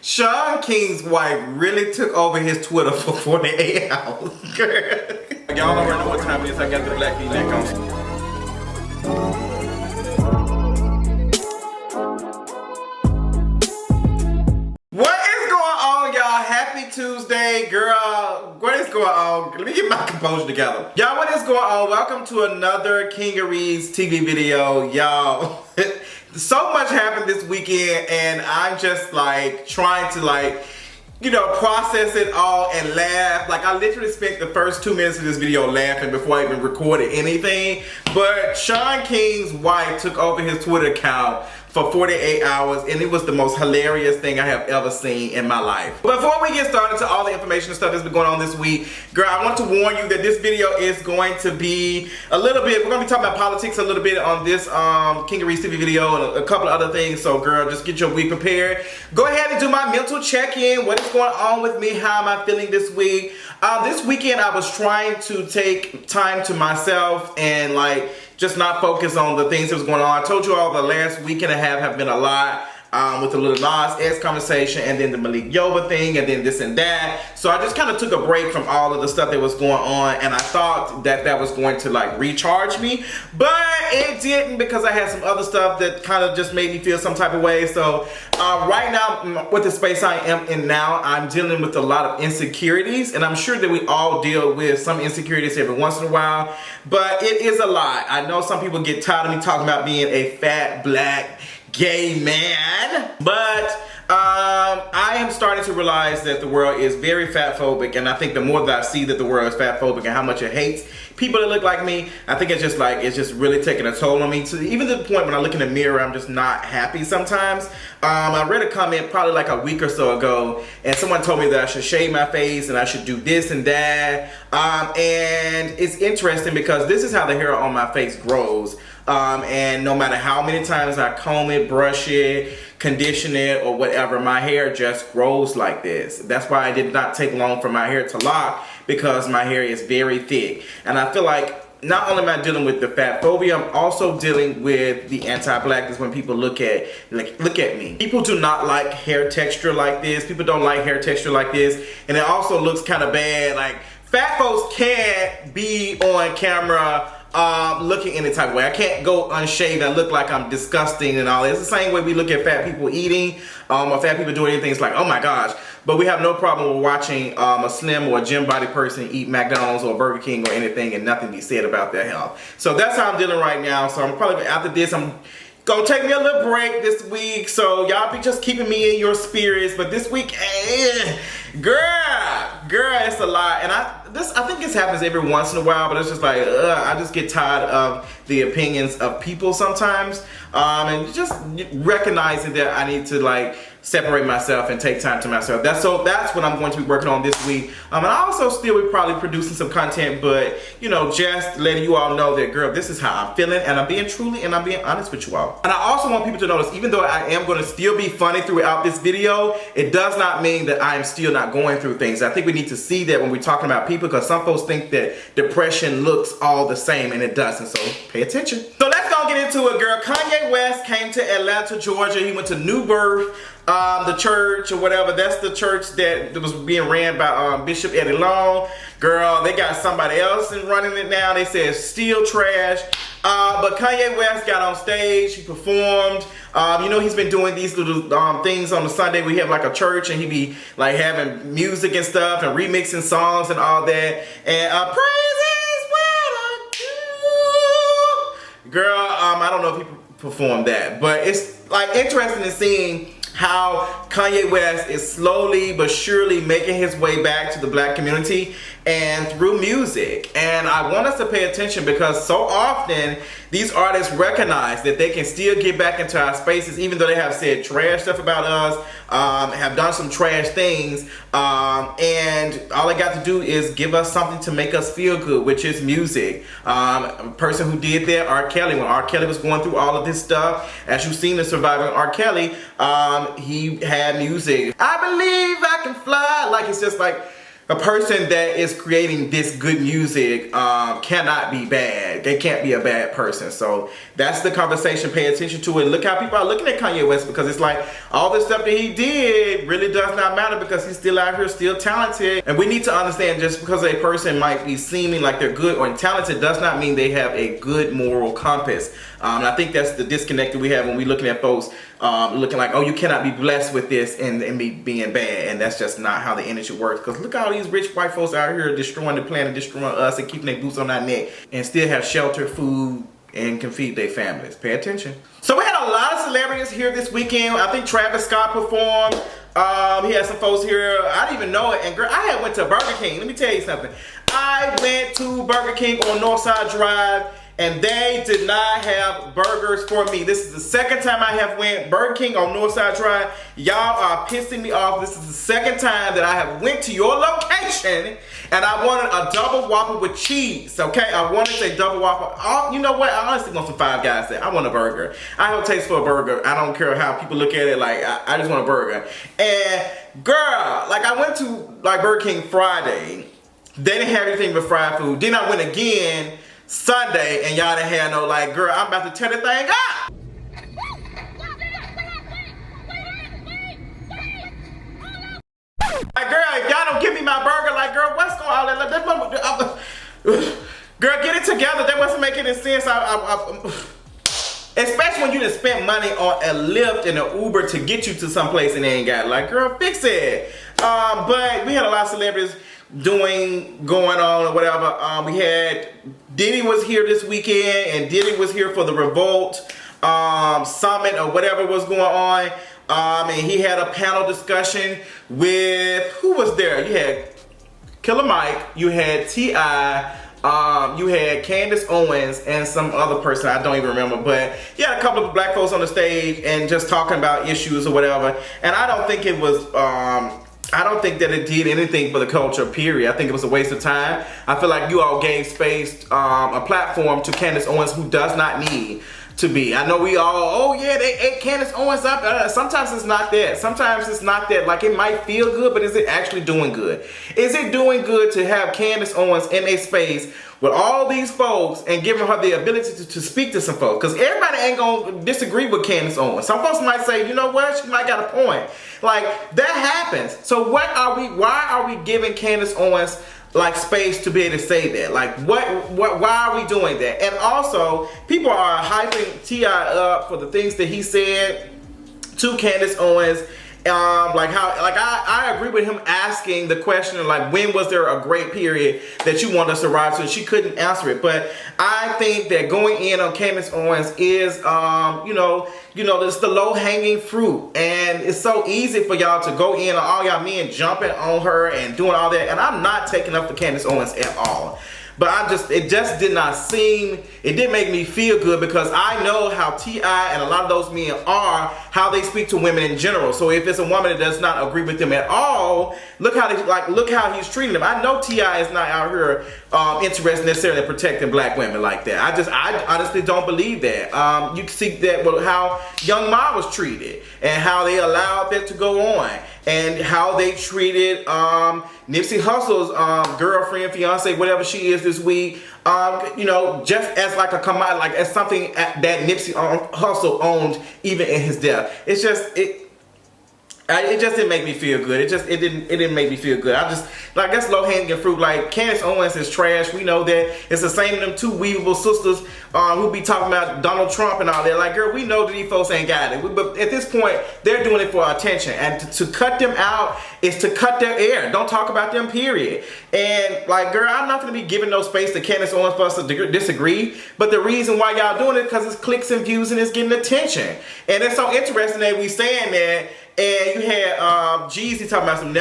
Shaun King's wife really took over his Twitter for 48 hours. Y'all already know what time it is. I got the black V-neck on. What is going on, y'all? Happy Tuesday, girl. What is going on? Let me get my composure together. Y'all, what is going on? Welcome to another Kingeries TV video, y'all. So much happened this weekend, and I'm just like trying to process it all and laugh. Like, I literally spent the first 2 minutes of this video laughing before I even recorded anything. But Shaun King's wife took over his Twitter account for 48 hours, and it was the most hilarious thing I have ever seen in my life. Before we get started to all the information and stuff that's been going on this week, girl, I want to warn you that this video is going to be a little bit, we're going to be talking about politics a little bit on this Kingeries TV video and a couple of other things. So girl, just get your week prepared. Go ahead and do my mental check-in. What is going on with me? How am I feeling this week? This weekend I was trying to take time to myself and just not focus on the things that was going on. I told you all the last week and a half have been a lot with the Lil Nas X conversation and then the Malik Yoba thing and then this and that. So I just kind of took a break from all of the stuff that was going on, and I thought that that was going to recharge me, but it didn't, because I had some other stuff that kind of just made me feel some type of way. So right now, with the space I am in now, I'm dealing with a lot of insecurities, and I'm sure that we all deal with some insecurities every once in a while, but it is a lot. I know some people get tired of me talking about being a fat black gay man, but I am starting to realize that the world is very fat phobic, and I think the more that I see that the world is fat phobic and how much it hates people that look like me, I think it's just really taking a toll on me, to even to the point when I look in the mirror, I'm just not happy sometimes. I read a comment probably a week or so ago, and someone told me that I should shave my face and I should do this and that, and it's interesting because this is how the hair on my face grows. And no matter how many times I comb it, brush it, condition it, or whatever, my hair just grows like this. That's why it did not take long for my hair to lock, because my hair is very thick. And I feel like not only am I dealing with the fat phobia, I'm also dealing with the anti-blackness when people look at me. People do not like hair texture like this. People don't like hair texture like this. And it also looks kind of bad. Like, fat folks can't be on camera looking any type of way. I can't go unshaved and look like I'm disgusting and all that. It's the same way we look at fat people eating, or fat people doing anything. It's like, oh my gosh. But we have no problem with watching a slim or a gym body person eat McDonald's or Burger King or anything and nothing be said about their health. So that's how I'm dealing right now. So I'm probably, after this, I'm gonna take me a little break this week. So y'all be just keeping me in your spirits. But this week, girl, it's a lot. And I think this happens every once in a while, but it's just I just get tired of the opinions of people sometimes, and just recognizing that I need to separate myself and take time to myself. That's what I'm going to be working on this week. And I also still be probably producing some content, but just letting you all know that, girl, this is how I'm feeling, and I'm being truly and I'm being honest with you all. And I also want people to notice, even though I am going to still be funny throughout this video, it does not mean that I am still not going through things. I think we need to see that when we're talking about people, because some folks think that depression looks all the same, and it doesn't. So pay attention. So let's go get into it, girl. Kanye West came to Atlanta, Georgia. He went to New Birth, the church or whatever. That's the church that was being ran by Bishop Eddie Long. Girl, they got somebody else running it now. They said still trash. But Kanye West got on stage. He performed. He's been doing these little things on the Sunday. We have a church, and he be having music and stuff and remixing songs and all that. And praise is what I do. Girl, I don't know if he performed that, but it's interesting in seeing how Kanye West is slowly but surely making his way back to the black community, and through music. And I want us to pay attention, because so often these artists recognize that they can still get back into our spaces, even though they have said trash stuff about us, have done some trash things, and all they got to do is give us something to make us feel good, which is music. A person who did that, R. Kelly, when R. Kelly was going through all of this stuff, as you've seen the surviving R. Kelly, he had music. I believe I can fly. It's just a person that is creating this good music cannot be bad. They can't be a bad person. So that's the conversation. Pay attention to it. Look how people are looking at Kanye West, because it's like all the stuff that he did really does not matter because he's still out here, still talented. And we need to understand, just because a person might be seeming like they're good or talented does not mean they have a good moral compass. And I think that's the disconnect that we have when we're looking at folks looking like, oh, you cannot be blessed with this and be being bad. And that's just not how the energy works. Because look at all these rich white folks out here destroying the planet, destroying us, and keeping their boots on our neck, and still have shelter, food, and can feed their families. Pay attention. So we had a lot of celebrities here this weekend. I think Travis Scott performed. He had some folks here. I didn't even know it. And girl, I had went to Burger King. Let me tell you something. I went to Burger King on Northside Drive, and they did not have burgers for me. This is the second time I have went Burger King on Northside Drive. Y'all are pissing me off. This is the second time that I have went to your location and I wanted a double Whopper with cheese, okay? I wanted a double Whopper. Oh, you know what? I honestly want some Five Guys there. I want a burger. I have a taste for a burger. I don't care how people look at it. Like, I just want a burger. And girl, like I went to like Burger King Friday. They didn't have anything but fried food. Then I went again Sunday, and y'all didn't have no, like, girl, I'm about to tear the thing up. Like, girl, if y'all don't give me my burger, like, girl, what's going on? Like, girl, get it together. That wasn't making any sense. Especially when you just spent money on a Lyft and an Uber to get you to someplace and they ain't got it. Like, girl, fix it. But we had a lot of celebrities going on or whatever. We had Diddy was here this weekend, and Diddy was here for the Revolt Summit or whatever was going on. And he had a panel discussion with, who was there? You had Killer Mike, you had T.I., you had Candace Owens and some other person, I don't even remember, but you had a couple of black folks on the stage and just talking about issues or whatever. And I don't think it was I don't think that it did anything for the culture, period. I think it was a waste of time. I feel like you all gave space, a platform to Candace Owens, who does not need to be. I know we all, oh yeah, they ate Candace Owens up. Sometimes it's not that. Sometimes it's not that. Like, it might feel good, but is it actually doing good? Is it doing good to have Candace Owens in a space with all these folks and giving her the ability to speak to some folks? Because everybody ain't gonna disagree with Candace Owens. Some folks might say, you know what, she might got a point. Like, that happens. So why are we giving Candace Owens like space to be able to say that? Like, why are we doing that? And also, people are hyping T.I. up for the things that he said to Candace Owens. I agree with him asking the question, like, when was there a great period that you want us to ride to? And she couldn't answer it. But I think that going in on Candace Owens is, it's the low-hanging fruit. And it's so easy for y'all to go in on all y'all men jumping on her and doing all that. And I'm not taking up for Candace Owens at all. But it just did not seem, it didn't make me feel good, because I know how T.I. and a lot of those men are, how they speak to women in general. So if it's a woman that does not agree with them at all, look how he's treating them. I know T.I. is not out here interested necessarily in protecting black women like that. I honestly don't believe that. You can see that with how Young Ma was treated and how they allowed that to go on, and how they treated Nipsey Hussle's girlfriend, fiance, whatever she is this week, just as like a commodity, like as something that Nipsey Hussle owned even in his death. It just didn't make me feel good. It didn't make me feel good. That's low hanging fruit. Like, Candace Owens is trash. We know that. It's the same them two weavable sisters who be talking about Donald Trump and all that. Like, girl, we know that these folks ain't got it. But at this point, they're doing it for attention. And to cut them out is to cut their air. Don't talk about them, period. And like, girl, I'm not going to be giving no space to Candace Owens for us to disagree. But the reason why y'all doing it is because it's clicks and views and it's getting attention. And it's so interesting that we saying that. And you had Jeezy talking about some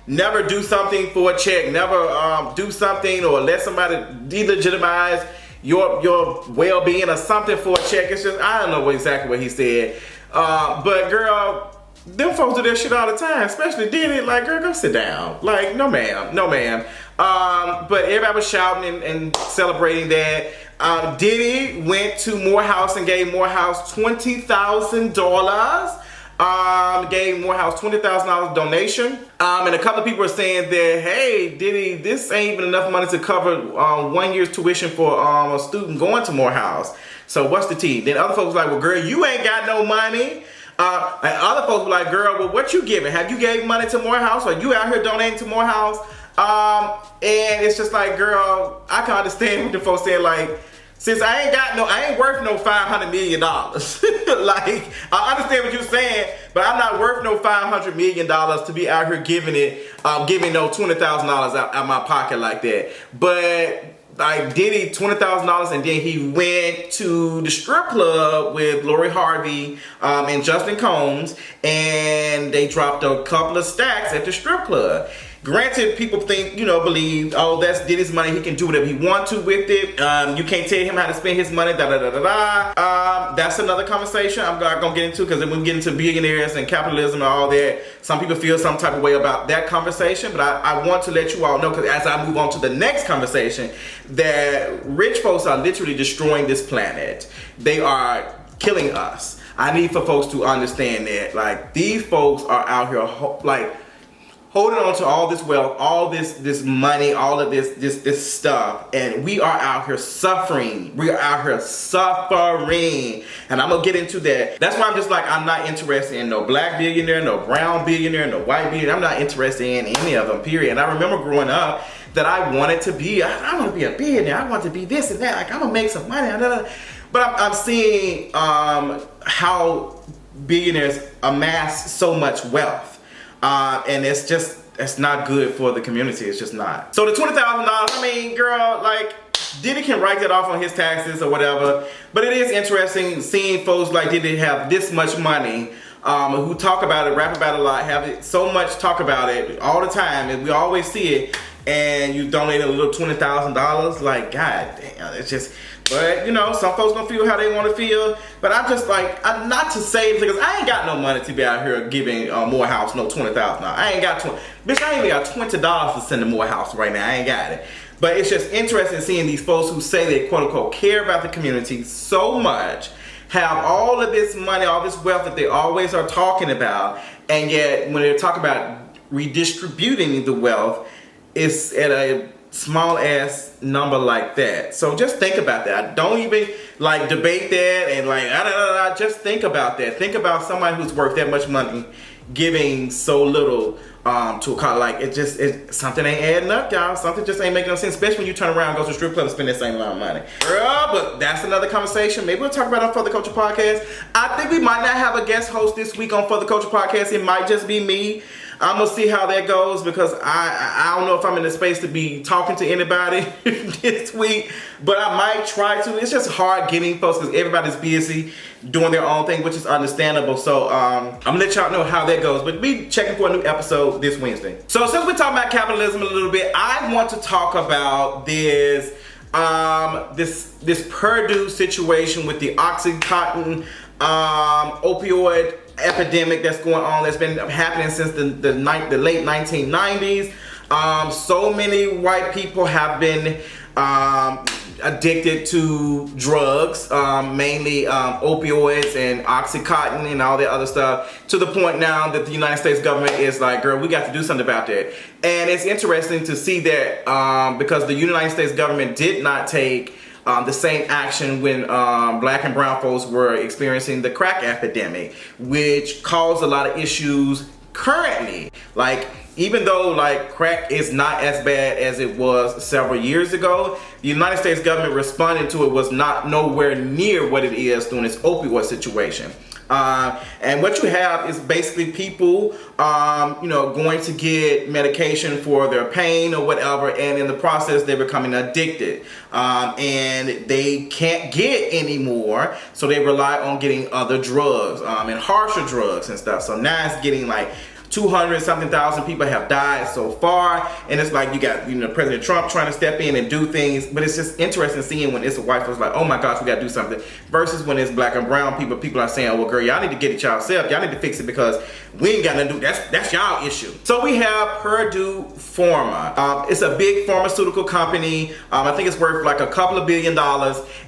never do something for a check, never do something or let somebody delegitimize your well-being or something for a check. It's just, I don't know exactly what he said. But girl, them folks do that shit all the time, especially Diddy. Like, girl, go sit down. Like, no ma'am, no ma'am. But everybody was shouting and celebrating that. Diddy went to Morehouse and gave Morehouse $20,000 gave Morehouse $20,000 donation. And a couple of people are saying that, hey, Diddy, this ain't even enough money to cover 1 year's tuition for a student going to Morehouse. So what's the tea? Then other folks were like, well, girl, you ain't got no money. And other folks were like, girl, well, what you giving? Have you gave money to Morehouse? Or you out here donating to Morehouse? And it's just like, girl, I can understand what the folks saying, like, since I ain't worth no $500 million. Like, I understand what you're saying, but I'm not worth no $500 million to be out here giving no $20,000 out my pocket like that. But like Diddy, $20,000, and then he went to the strip club with Lori Harvey and Justin Combs, and they dropped a couple of stacks at the strip club. Granted, people think, believe, oh, that's Diddy's money. He can do whatever he wants to with it. You can't tell him how to spend his money, That's another conversation I'm not going to get into, because when we get into billionaires and capitalism and all that, some people feel some type of way about that conversation. But I want to let you all know, because as I move on to the next conversation, that rich folks are literally destroying this planet. They are killing us. I need for folks to understand that. Like, these folks are out here, holding on to all this wealth, all this money, all of this stuff, and we are out here suffering. We are out here suffering, and I'm gonna get into that. That's why I'm just like, I'm not interested in no black billionaire, no brown billionaire, no white billionaire. I'm not interested in any of them, period. And I remember growing up that I wanted to be, I want to be a billionaire. I want to be this and that. Like, I'm gonna make some money. But I'm seeing how billionaires amass so much wealth. And it's not good for the community. It's just not. So the $20,000, I mean, girl, like, Diddy can write that off on his taxes or whatever. But it is interesting seeing folks like Diddy have this much money, who talk about it, rap about it a lot, have it so much talk about it all the time, and we always see it. And you donate a little $20,000, like, god damn, it's just. But, some folks gonna feel how they want to feel. But I'm just like, I'm not to say, because I ain't got no money to be out here giving Morehouse no $20,000. I ain't got bitch, I ain't even got $20 to send to Morehouse right now. I ain't got it. But it's just interesting seeing these folks who say they quote unquote care about the community so much, have all of this money, all this wealth that they always are talking about, and yet when they talk about redistributing the wealth, it's at a small ass number like that. So just think about that. Don't even debate that and just think about that. Think about somebody who's worth that much money giving so little to a car. Something ain't adding up, y'all. Something just ain't making no sense, especially when you turn around and go to a strip club and spend that same amount of money. Girl, but that's another conversation. Maybe we'll talk about it on For the Culture Podcast. I think we might not have a guest host this week on For the Culture Podcast. It might just be me. I'm gonna see how that goes, because I don't know if I'm in the space to be talking to anybody this week, but I might try to. It's just hard getting folks because everybody's busy doing their own thing, which is understandable. So I'm gonna let y'all know how that goes, but be checking for a new episode this Wednesday. So since we're talking about capitalism a little bit, I want to talk about this Purdue situation with the Oxycontin opioid epidemic that's going on, that's been happening since the late 1990s. So many white people have been addicted to drugs, mainly opioids and Oxycontin and all that other stuff, to the point now that the United States government is like, girl, we got to do something about that. And it's interesting to see that because the United States government did not take the same action when black and brown folks were experiencing the crack epidemic, which caused a lot of issues currently. Like, even though crack is not as bad as it was several years ago, the United States government responding to it was not nowhere near what it is during this opioid situation. And what you have is basically people, going to get medication for their pain or whatever, and in the process they're becoming addicted, and they can't get anymore, so they rely on getting other drugs, and harsher drugs and stuff. So now it's getting 200-something thousand people have died so far, and it's like you got President Trump trying to step in and do things, but it's just interesting seeing when it's a white folks like, oh my gosh, we gotta do something, versus when it's black and brown people are saying, well girl, y'all need to get it yourself, y'all need to fix it because we ain't got nothing to do, that's y'all issue. So we have Purdue Pharma. It's a big pharmaceutical company. I think it's worth like a couple of $1 billion,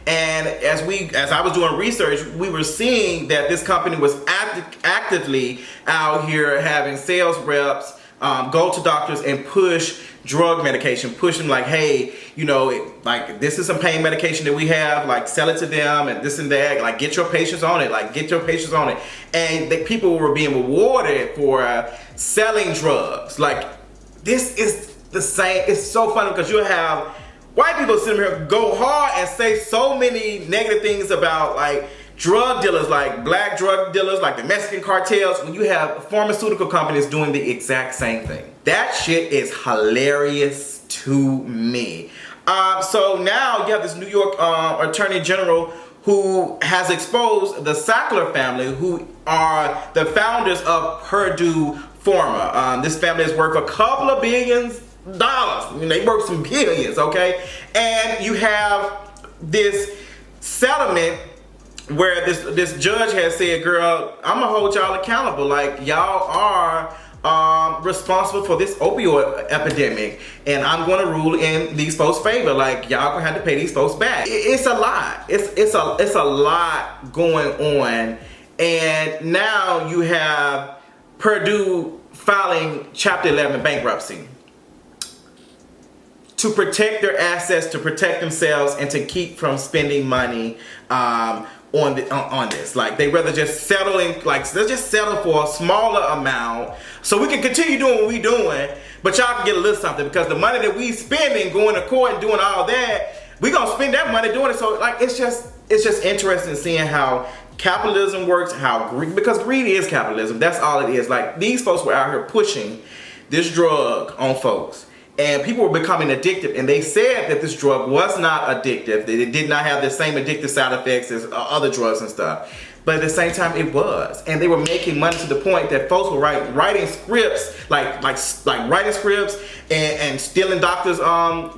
and as I was doing research, we were seeing that this company was actively out here having sales reps go to doctors and push drug medication, push them like, hey, like this is some pain medication that we have, like sell it to them and this and that, like get your patients on it, and the people were being rewarded for selling drugs. Like this is the same. It's so funny because you have white people sitting here go hard and say so many negative things about like drug dealers, like black drug dealers, like the Mexican cartels, when you have pharmaceutical companies doing the exact same thing. That shit is hilarious to me. So now you have this New York Attorney General who has exposed the Sackler family, who are the founders of Purdue Pharma. This family is worth a couple of billions dollars. I mean, they worth some billions, okay? And you have this settlement where this judge has said, girl, I'm gonna hold y'all accountable. Like, y'all are responsible for this opioid epidemic, and I'm gonna rule in these folks' favor. Like, y'all gonna have to pay these folks back. It's a lot. It's a lot going on, and now you have Purdue filing Chapter 11 bankruptcy to protect their assets, to protect themselves, and to keep from spending money on this. Like, they rather just settle in, like, let's just settle for a smaller amount so we can continue doing what we doing, but y'all can get a little something, because the money that we spending going to court and doing all that, we gonna spend that money doing it. So like, it's just interesting seeing how capitalism works, because greed is capitalism. That's all it is. Like, these folks were out here pushing this drug on folks, and people were becoming addicted, and they said that this drug was not addictive, that it did not have the same addictive side effects as other drugs and stuff. But at the same time, it was. And they were making money to the point that folks were writing scripts, like writing scripts and stealing doctors'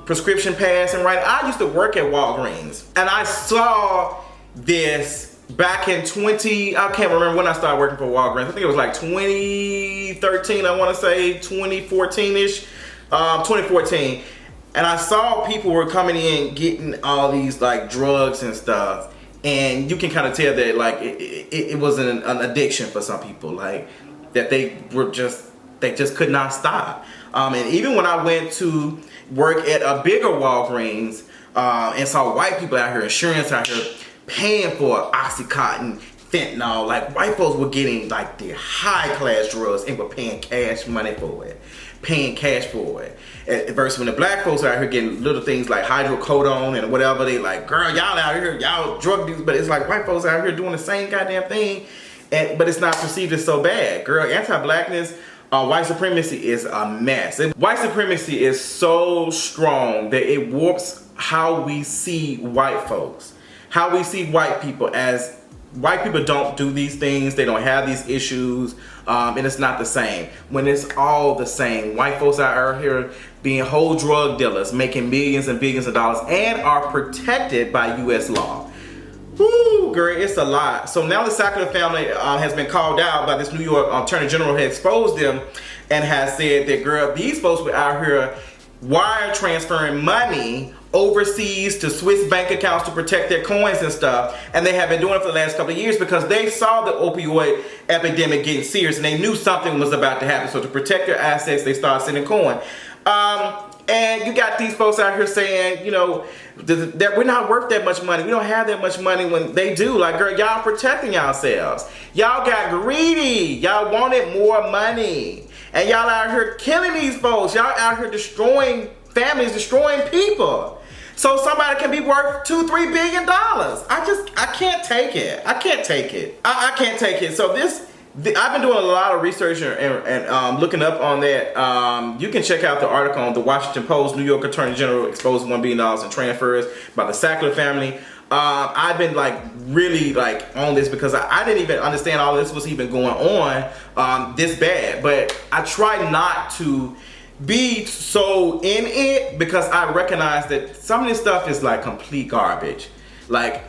prescription pads and writing. I used to work at Walgreens, and I saw this back in I can't remember when I started working for Walgreens. I think it was like 2013, I want to say 2014-ish. 2014, and I saw people were coming in getting all these like drugs and stuff, and you can kind of tell that like it was an addiction for some people, like that they just could not stop. And even when I went to work at a bigger Walgreens and saw white people out here, insurance out here paying for Oxycontin, fentanyl, like white folks were getting like the high class drugs and were paying cash money for it. Versus when the black folks are out here getting little things like hydrocodone and whatever, they like, girl, y'all out here, y'all drug dealers. But it's like white folks out here doing the same goddamn thing, but it's not perceived as so bad. Girl, anti-blackness, white supremacy is a mess. And white supremacy is so strong that it warps how we see white folks, how we see white people, as white people don't do these things, they don't have these issues, and it's not the same. When it's all the same, white folks are out here being whole drug dealers, making millions and billions of dollars, and are protected by U.S. law. Woo, girl, it's a lot. So now the Sackler family has been called out by this New York Attorney General, has exposed them and has said that, girl, these folks were out here wire transferring money overseas to Swiss bank accounts to protect their coins and stuff, and they have been doing it for the last couple of years because they saw the opioid epidemic getting serious and they knew something was about to happen. So to protect their assets, they started sending coin. And you got these folks out here saying, that we're not worth that much money. We don't have that much money, when they do. Like, girl, y'all protecting yourselves. Y'all got greedy. Y'all wanted more money. And y'all out here killing these folks. Y'all out here destroying families, destroying people. So somebody can be worth $2-3 billion. I can't take it. I can't take it. So I've been doing a lot of research and looking up on that. You can check out the article on the Washington Post. New York Attorney General exposed $1 billion in transfers by the Sackler family. I've been like really like on this because I didn't even understand all this was even going on this bad. But I try not to be so in it because I recognize that some of this stuff is like complete garbage. Like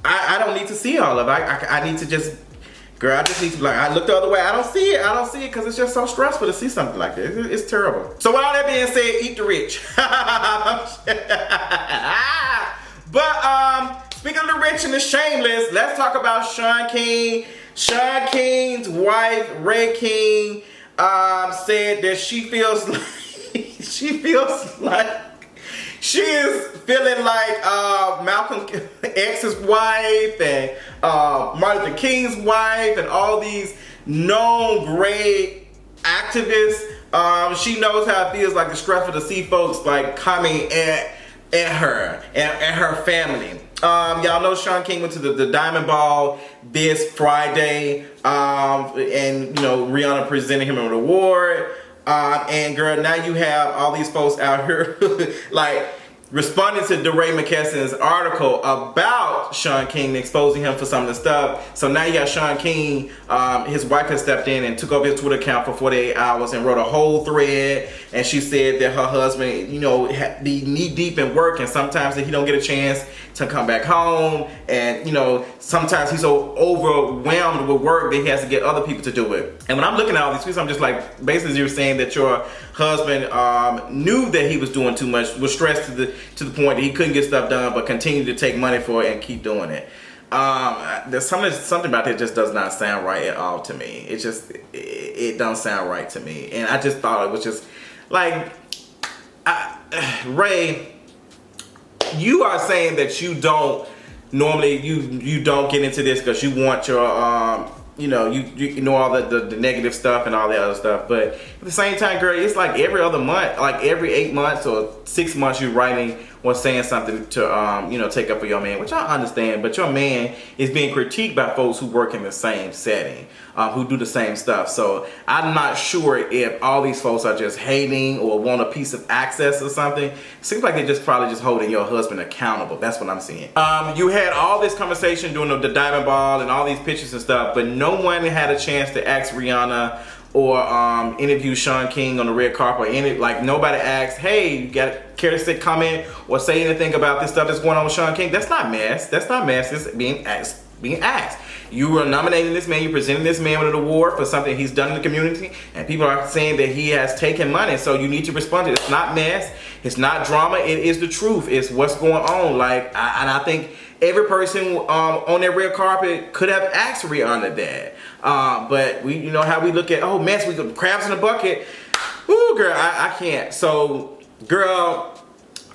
I don't need to see all of it. I need to just, girl, I just need to, like, I look the other way. I don't see it because it's just so stressful to see something like this. It's terrible. So with all that being said, eat the rich. But speaking of the rich and the shameless, let's talk about Shaun King. Shaun King's wife, Ray King, said that she feels like she is feeling like Malcolm X's wife and Martin Luther King's wife and all these known great activists. She knows how it feels, like the stressful to see folks like coming at her and her family. Y'all know Shaun King went to the Diamond Ball this Friday, and you know Rihanna presented him an award. And girl, now you have all these folks out here like responding to DeRay McKesson's article about Shaun King, exposing him for some of the stuff. So now you got Shaun King, his wife has stepped in and took over his Twitter account for 48 hours and wrote a whole thread. And she said that her husband, you know, be knee deep in work, and sometimes that he don't get a chance to come back home. And you know, sometimes he's so overwhelmed with work that he has to get other people to do it. And when I'm looking at all these tweets, I'm just like, basically you're saying that your husband knew that he was doing too much, was stressed to the point that he couldn't get stuff done, but continued to take money for it and keep doing it. There's something about that just does not sound right at all to me. It don't sound right to me. And I just thought it was just like, Ray, you are saying that you don't normally, you don't get into this because you want your you know all the negative stuff and all the other stuff, but at the same time, girl, it's like every other month, like every 8 months or 6 months, you're writing or saying something to take up for your man, which I understand. But your man is being critiqued by folks who work in the same setting, who do the same stuff. So I'm not sure if all these folks are just hating or want a piece of access or something. It seems like they're just probably just holding your husband accountable. That's what I'm seeing. You had all this conversation during the Diamond Ball and all these pictures and stuff, but no one had a chance to ask Rihanna or interview Shaun King on the red carpet, or like nobody asked, hey, you got care to comment or say anything about this stuff that's going on with Shaun King? That's not mess. That's not mess. It's being asked. You were nominating this man, you presented this man with an award for something he's done in the community, and people are saying that he has taken money, so you need to respond to it. It's not mess, it's not drama, it is the truth. It's what's going on. Like, and I think every person on that red carpet could have asked Rihanna that. But we, you know how we look at, oh mess, we got crabs in a bucket. Ooh, girl, I can't. So, girl,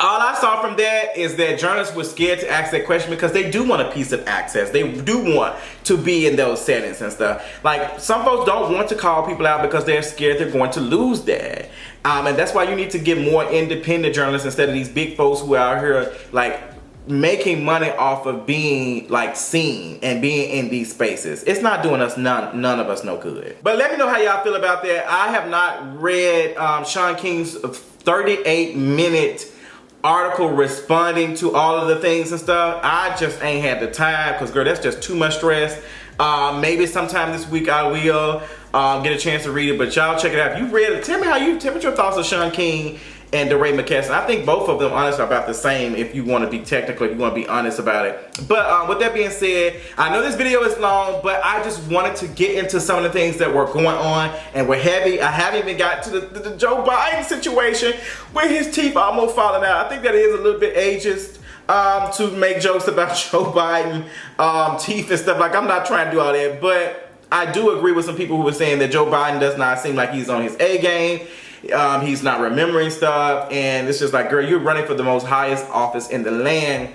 all I saw from that is that journalists were scared to ask that question because they do want a piece of access. They do want to be in those settings and stuff. Like, some folks don't want to call people out because they're scared they're going to lose that. And that's why you need to get more independent journalists instead of these big folks who are out here like making money off of being like seen and being in these spaces. It's not doing us none of us no good. But let me know how y'all feel about that. I have not read Shaun King's 38-minute article responding to all of the things and stuff. I just ain't had the time because, girl, that's just too much stress. Maybe sometime this week I will get a chance to read it, but y'all check it out. If you read it, tell me what your thoughts of Shaun King and DeRay McKesson. I think both of them, honestly, are about the same if you want to be technical, if you want to be honest about it. But with that being said, I know this video is long, but I just wanted to get into some of the things that were going on and were heavy. I haven't even got to the Joe Biden situation where his teeth almost falling out. I think that is a little bit ageist to make jokes about Joe Biden teeth and stuff. Like, I'm not trying to do all that, but I do agree with some people who were saying that Joe Biden does not seem like he's on his A game. He's not remembering stuff, and it's just like, girl, you're running for the most highest office in the land,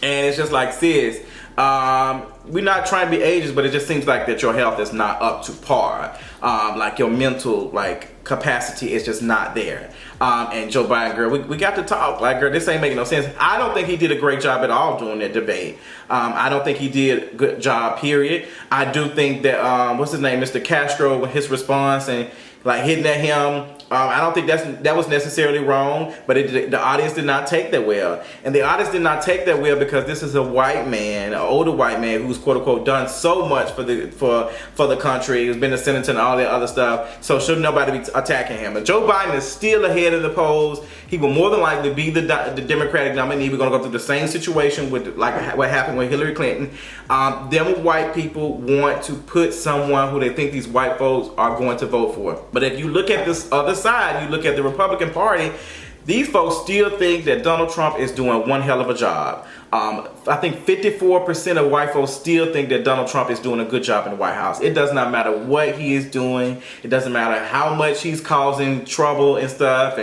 and it's just like, sis, we're not trying to be ageist, but it just seems like that your health is not up to par. like your mental like capacity is just not there. And Joe Biden, girl, we got to talk. Like, girl, this ain't making no sense. I don't think he did a great job at all during that debate. I don't think he did a good job, period. I do think that, what's his name, Mr. Castro, with his response and like hitting at him, I don't think that was necessarily wrong, but the audience did not take that well. And the audience did not take that well because this is a white man, an older white man who's quote unquote done so much for the country, who's been a senator and all that other stuff. So should nobody be attacking him? But Joe Biden is still ahead of the polls. He will more than likely be the Democratic nominee. We're going to go through the same situation with like what happened with Hillary Clinton. Them white people want to put someone who they think these white folks are going to vote for. But if you look at this other side, you look at the Republican Party, these folks still think that Donald Trump is doing one hell of a job. I think 54% of white folks still think that Donald Trump is doing a good job in the White House. It does not matter what he is doing. It doesn't matter how much he's causing trouble and stuff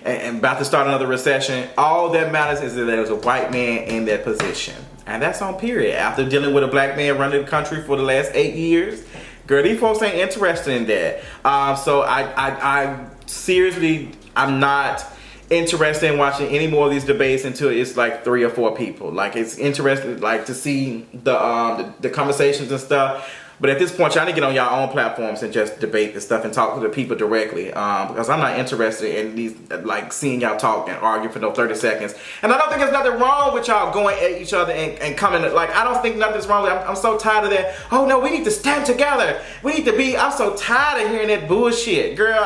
and about to start another recession. All that matters is that there's a white man in that position. And that's on period. After dealing with a black man running the country for the last 8 years, girl, these folks ain't interested in that. So I seriously, I'm not interested in watching any more of these debates until it's like 3 or 4 people. Like, it's interesting, like, to see the conversations and stuff. But at this point, y'all need to get on y'all own platforms and just debate this stuff and talk to the people directly. Because I'm not interested in these, like, seeing y'all talk and argue for no 30 seconds. And I don't think there's nothing wrong with y'all going at each other and coming, like, I don't think nothing's wrong with it. I'm so tired of that. Oh no, we need to stand together. We need to be, I'm so tired of hearing that bullshit. Girl,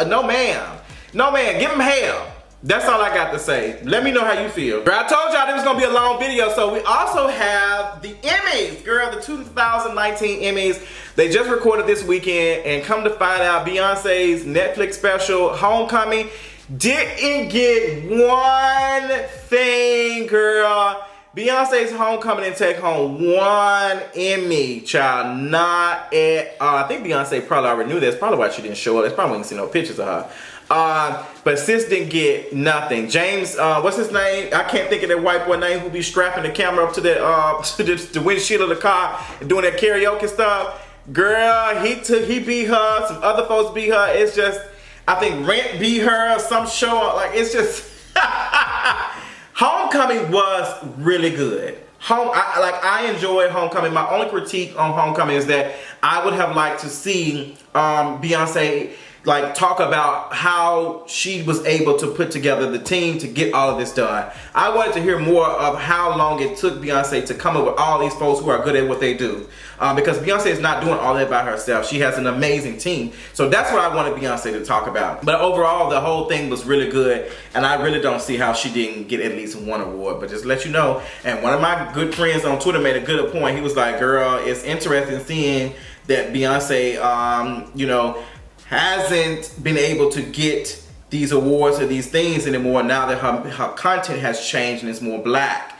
no ma'am. No ma'am, give them hell. That's all I got to say. Let me know how you feel. Girl, I told y'all this was gonna be a long video, so we also have the Emmys. Girl, the 2019 Emmys. They just recorded this weekend, and come to find out, Beyonce's Netflix special, Homecoming, didn't get one thing, girl. Beyonce's Homecoming didn't take home one Emmy, child. Not at all. I think Beyonce probably already knew that. That's probably why she didn't show up. That's probably why you didn't see no pictures of her. But sis didn't get nothing. James, what's his name? I can't think of that white boy name who be strapping the camera up to the windshield of the car and doing that karaoke stuff. Girl, he beat her. Some other folks beat her. It's just, I think Rent beat her. Some show, like, it's just. Homecoming was really good. I enjoyed Homecoming. My only critique on Homecoming is that I would have liked to see Beyonce like talk about how she was able to put together the team to get all of this done. I wanted to hear more of how long it took Beyonce to come up with all these folks who are good at what they do. Because Beyonce is not doing all that by herself. She has an amazing team. So that's what I wanted Beyonce to talk about. But overall, the whole thing was really good. And I really don't see how she didn't get at least one award. But just to let you know, and one of my good friends on Twitter made a good point. He was like, girl, it's interesting seeing that Beyonce, you know, hasn't been able to get these awards or these things anymore now that her content has changed and it's more black.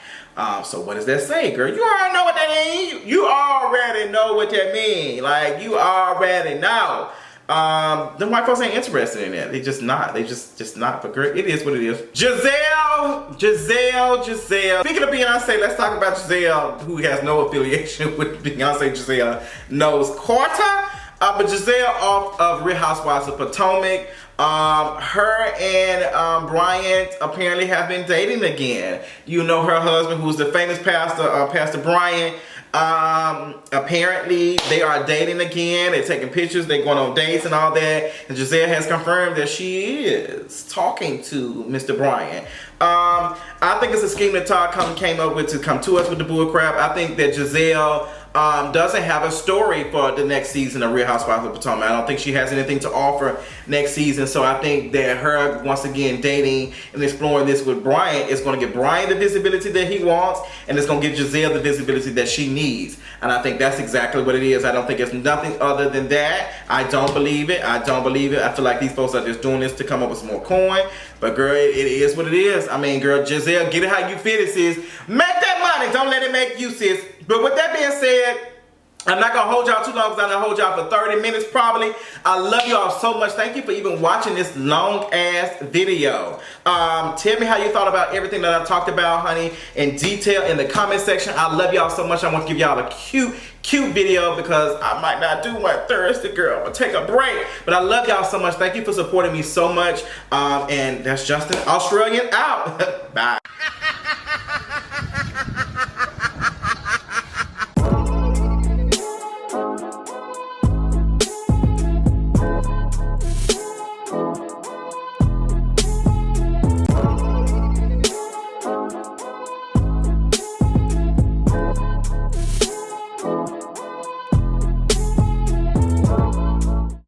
So what does that say, girl? You already know what that means. You already know what that means. Like, you already know. The white folks ain't interested in that. They just not. They just not. But girl, it is what it is. Giselle. Speaking of Beyonce, let's talk about Giselle, who has no affiliation with Beyonce. Giselle knows Carter. But Giselle off of Real Housewives of Potomac, her and Bryant apparently have been dating again. You know her husband, who's the famous pastor, Pastor Bryant. Apparently they are dating again. They're taking pictures, they're going on dates and all that. And Giselle has confirmed that she is talking to Mr. Bryant. I think it's a scheme that Todd came up with to come to us with the bull crap. I think that Giselle doesn't have a story for the next season of Real Housewives of Potomac. I don't think she has anything to offer next season. So I think that her, once again, dating and exploring this with Bryant is going to give Bryant the visibility that he wants, and it's going to give Giselle the visibility that she needs. And I think that's exactly what it is. I don't think it's nothing other than that. I don't believe it. I feel like these folks are just doing this to come up with some more coin. But girl, it is what it is. I mean, girl, Giselle, get it how you fit it, sis. Make that money. Don't let it make you, sis. But with that being said, I'm not gonna hold y'all too long because I'm gonna hold y'all for 30 minutes probably. I love y'all so much. Thank you for even watching this long ass video. Tell me how you thought about everything that I talked about, honey, in detail in the comment section. I love y'all so much. I want to give y'all a cute video because I might not do one Thursday, girl. I'm gonna take a break. But I love y'all so much. Thank you for supporting me so much. And that's Justin, Australian out. Bye.